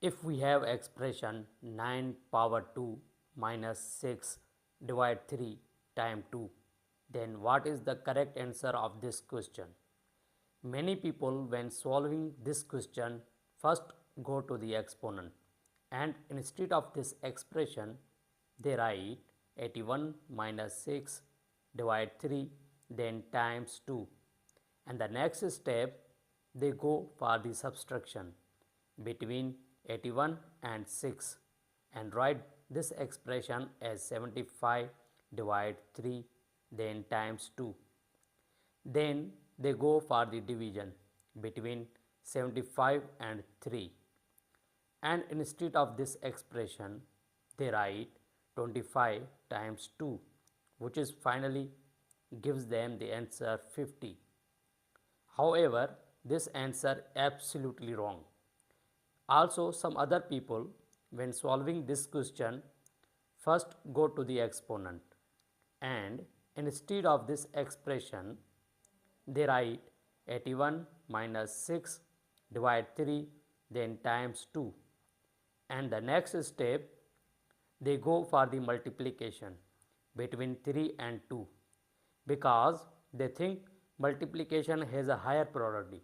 If we have expression 9 power 2 minus 6 divide 3 times 2, then what is the correct answer of this question? Many people when solving this question first go to the exponent, and instead of this expression they write 81 minus 6 divide 3 then times 2, and the next step they go for the subtraction between 81 and 6 and write this expression as 75 divide 3 then times 2. Then they go for the division between 75 and 3, and instead of this expression they write 25 times 2, which is finally gives them the answer 50. However, this answer absolutely wrong. Also, some other people when solving this question first go to the exponent, and instead of this expression they write 81 minus 6 divide 3 then times 2, and the next step they go for the multiplication between 3 and 2 because they think multiplication has a higher priority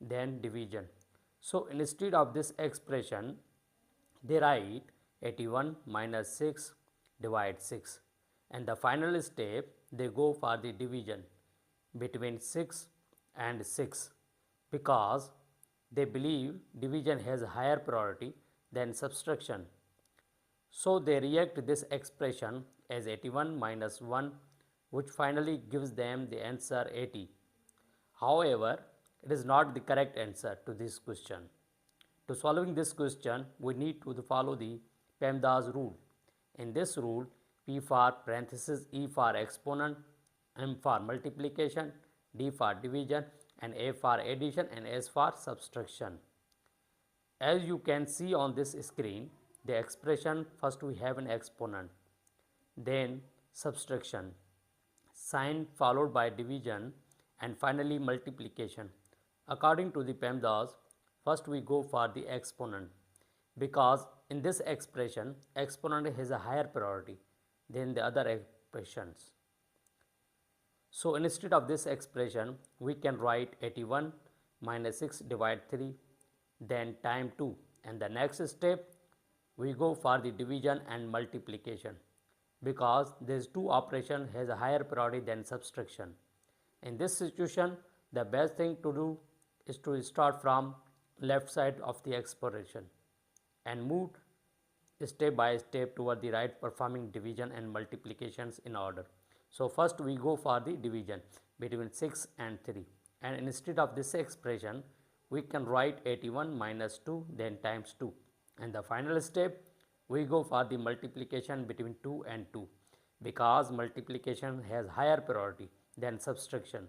than division. So instead of this expression they write 81 minus 6 divide 6, and the final step they go for the division between 6 and 6 because they believe division has higher priority than subtraction. So they react this expression as 81 minus 1, which finally gives them the answer 80. However, it is not the correct answer to this question. To solving this question, we need to follow the PEMDAS rule. In this rule, P for parenthesis, E for exponent, M for multiplication, D for division, and A for addition, and S for subtraction. As you can see on this screen, the expression first we have an exponent, then subtraction, sign followed by division, and finally multiplication. According to the PEMDAS, first we go for the exponent because in this expression exponent has a higher priority than the other expressions. So instead of this expression we can write 81 minus 6 divide 3 then time 2, and the next step we go for the division and multiplication because these two operation has a higher priority than subtraction. In this situation the best thing to do is to start from left side of the expression and move step by step toward the right, performing division and multiplications in order. So first we go for the division between 6 and 3, and instead of this expression we can write 81 minus 2 then times 2, and the final step we go for the multiplication between 2 and 2 because multiplication has higher priority than subtraction.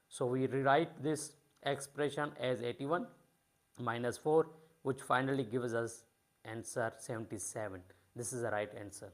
So we rewrite this expression as 81 minus 4, which finally gives us answer 77. This is the right answer.